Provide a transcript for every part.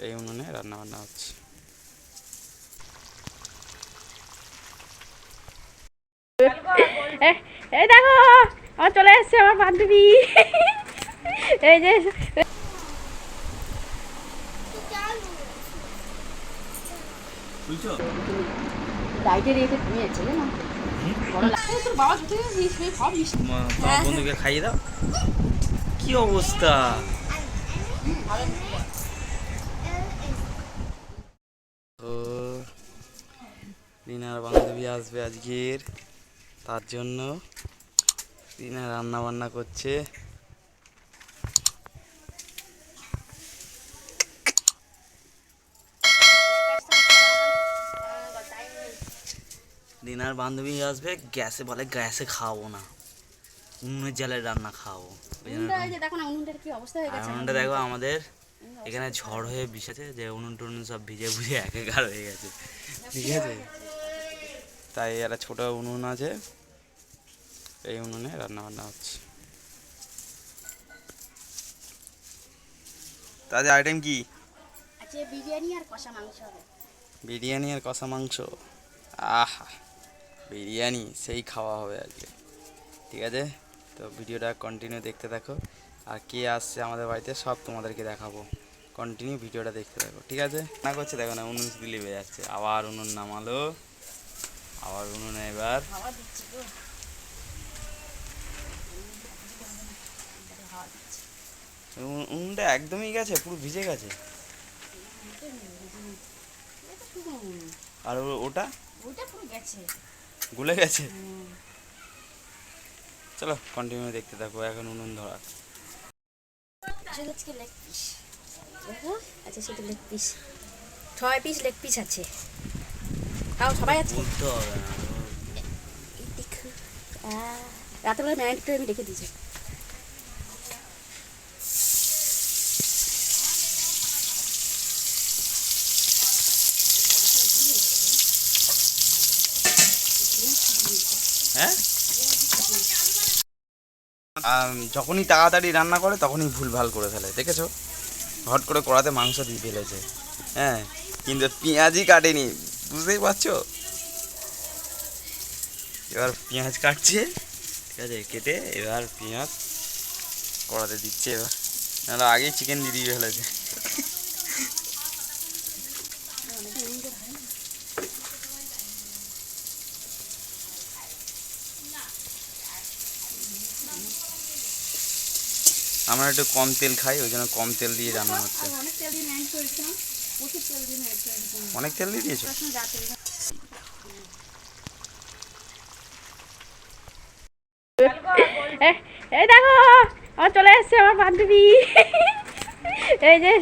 এই উনুনে রান্না বান্না হচ্ছে। এই দেখো আমার চলে এসছে আমার বান্ধবী। এই যে লাইটে রেখে ঘুমিয়েছে না তোর বাবা বন্ধুকে খাইয়ে দাও। কি অবস্থা! তো রিনার বান্ধবী আসবে আজকের, তার জন্য রিনা রান্না বান্না করছে। রিনার বান্ধবী আসবে, গ্যাসে বলে গ্যাসে খাওয়াবো না, উনুনের জালে রান্না খাওয়াবো। উনুনটা দেখো আমাদের এখানে ঝড় হয়ে বিষেছে, যে উনুন টুনুন সব ভিজে ভিজে একাকার হয়ে গেছে, ঠিক আছে? তাই একটা ছোট উনুন আছে, এই উনুনে রান্না বান্না হচ্ছে। তাদের আইটেম কি? বিরিয়ানি আর কষা মাংস হবে। বিরিয়ানি আর কষা মাংস, আহা বিরিয়ানি সেই খাওয়া হবে আজকে, ঠিক আছে? তো ভিডিওটা কন্টিনিউ দেখতে থাকো, আর কে আসছে আমাদের বাড়িতে সব তোমাদেরকে দেখাবো। কন্টিনিউ ভিডিওটা দেখতে থাকো, ঠিক আছে? না করছে দেখো না, উনুন দিলে বেয়ে যাচ্ছে, আবার উনুন নামালো, আবার উনুনে এবার উনুনটা একদমই গেছে, পুরো ভিজে গেছে। আর ওটা পুরো গেছে, গুলে গেছে। চলো কন্টিনিউ দেখতে থাকো, এখন উনুন ধরা। আচ্ছা সেটা leg piece, 6 piece leg piece আছে। তাও সবাই আছে বলতে হবে না। রাতেরবেলা ম্যারিনেট করে আমি রেখে দিয়েছি। হ্যাঁ, যখনই তাড়াতাড়ি রান্না করে তখনই ভুলভাল করে ফেলে, দেখেছো? হট করে কড়াতে মাংস দিয়ে ফেলেছে, হ্যাঁ, কিন্তু পেঁয়াজই কাটেনি, বুঝতেই পারছো? এবার পেঁয়াজ কাটছে, ঠিক আছে, কেটে এবার পেঁয়াজ কড়াতে দিচ্ছে, এবার নাহলে আগেই চিকেন দিয়ে ফেলেছে। আমরা একটু কম তেল খাই, ওই জন্য কম তেল দিয়ে রান্না হচ্ছে। অনেক তেল দিয়ে দিয়েছো? এই দেখো আমার চলে এসছে আমার বান্ধবী। এই যে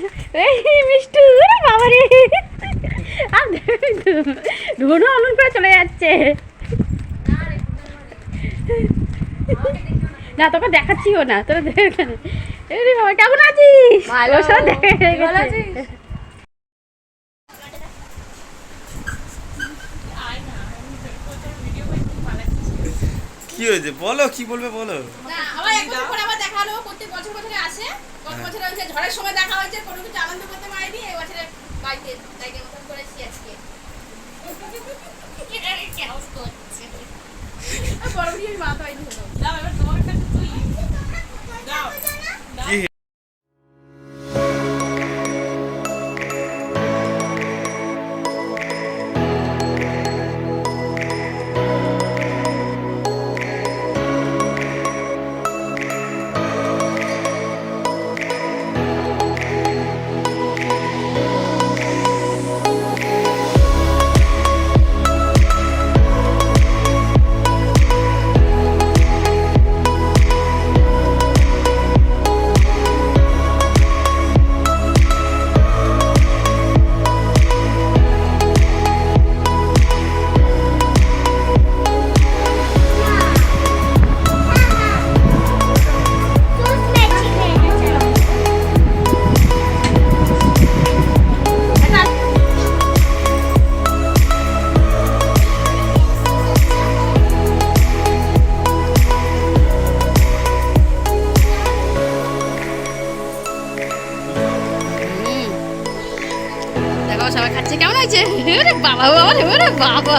মিষ্টু বাবারে ধুনু অমন করে চলে যাচ্ছে। না তোকে দেখাচ্ছিও না, তোরা বাবা কেমন আছিস? কি হয়েছে বলো, কি বলবে বলো। ঝড়ের সময় দেখা হয়েছে, কোনো কিছু আনন্দ করতে পারিনি, এই বছরে বাড়িতে জায়গার মতন করেছি আজকে। বড় ভিডিও মাথা হয়নি হলো। দাও এবার তোমার কাছে তুই দাও। সবাই খাচ্ছে কেমন হয়েছে ওরে বাবা বাবা রে, ওরে বাবা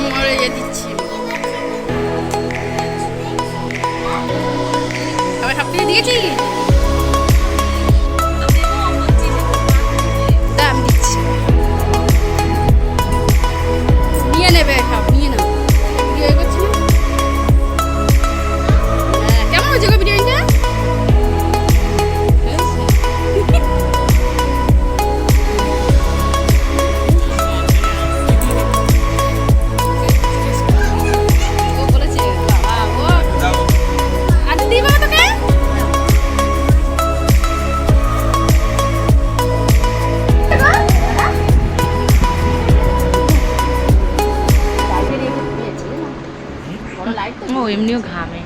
মরে যে দিচ্ছি সবাই সব কিছু দিয়েছি দাম দিচ্ছি নিয়ে নেবে সব নিয়ে নাও ভিডিও করছি না? হ্যাঁ, কেমন হয়েছে গো বিরিয়ানিটা ও বলেছে বাবা ও আচ্ছা দিই বাবা তোকে ও এমনিও ঘামে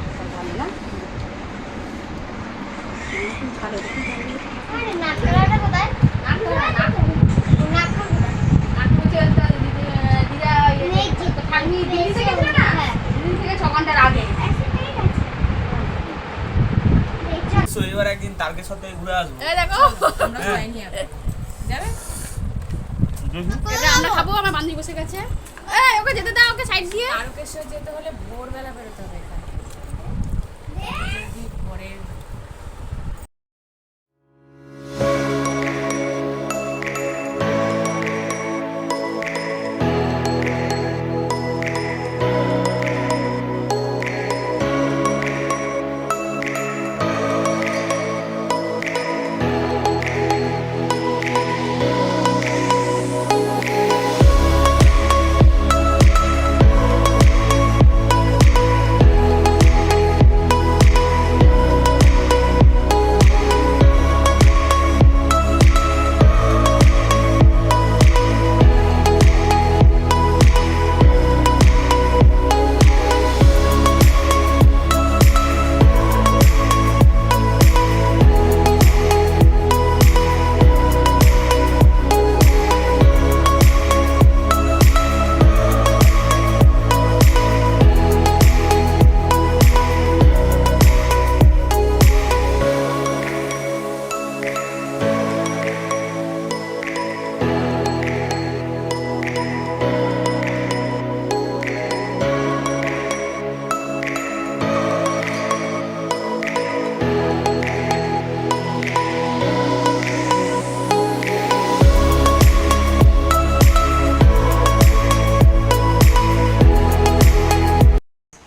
এবার একদিন তারকের সাথে ঘুরে আসবো। দেখো এটা আমরা খাবো আমার বান্ধবী বসে গেছে ওকে যেতে দাও ওকে সাইড দিয়ে তারকেশ্বর যেতে হলে ভোরবেলা বেরোতে হবে এখান থেকে। যদি পরে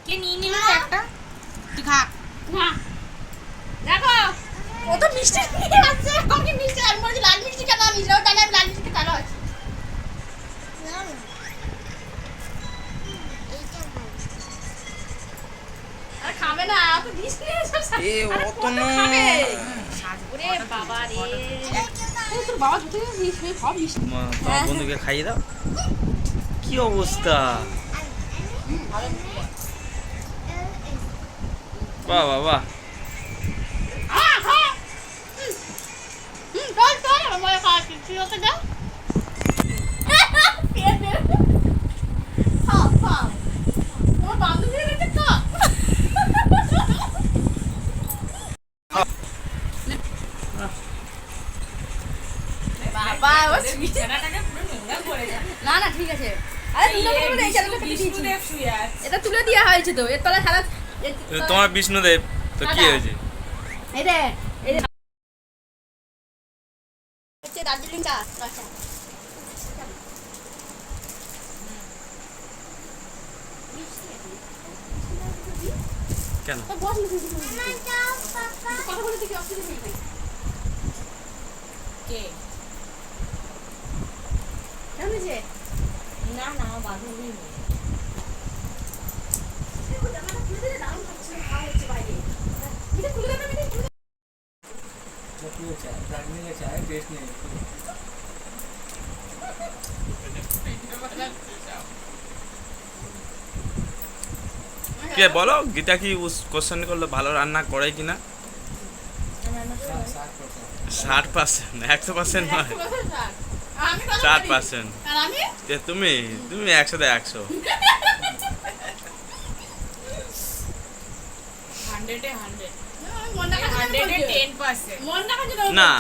কে নিয়ে নিল একটা তুই খা না দেখো ও তো মিষ্টি নিয়ে আসছে আমাকে মিষ্টি আমি বলছি লাল মিষ্টি কেন আনিস না তাহলে আমি লাল মিষ্টি কেন আছে আর খাবে না তো মিষ্টি এ অত না ওরে বাবা রে তোর বাবা দুটো মিষ্টি সব মিষ্টি তোমার বন্ধুকে খাইয়ে দাও। কি অবস্থা, বাহ বাহ বাহ। চল চল আমার খাচ্ছি তুই ওকে দাও তোমার বান্ধবীর কাছে খা বাবা ও বিছানাটাকে পুরো নোংরা করে যা না না ঠিক আছে আরে তুলে তুলে এই চ্যানেলটা কেটে দিয়েছি বিষ্ণুদেব শুয়ে আছে এটা তুলে দেওয়া হয়েছে তো এর তলায় সারা তোমার বিষ্ণুদেব তো কি দাদা। হয়েছে? এই রে হচ্ছে দার্জিলিং চা আচ্ছা কেন? তো বস কথা বলতে কি অসুবিধা নেই কে কেমন হয়েছে না না আমার বান্ধবী নেই কে বলো, গীতা কি কোশ্চেন করলো ভালো রান্না করে কিনা? 60%, 100% নয়, 4%। তুমি 100 তে 100। 100-এ 100 না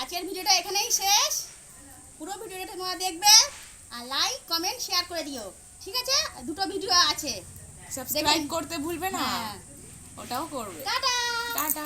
আজকের ভিডিওটা এখানেই শেষ। পুরো ভিডিওটা তোমরা দেখবে আর লাইক কমেন্ট শেয়ার করে দিও, ঠিক আছে? দুটো ভিডিও আছে, সাবস্ক্রাইব করতে ভুলবে না, হ্যাঁ। ওটাও করবে। টাটা। টাটা।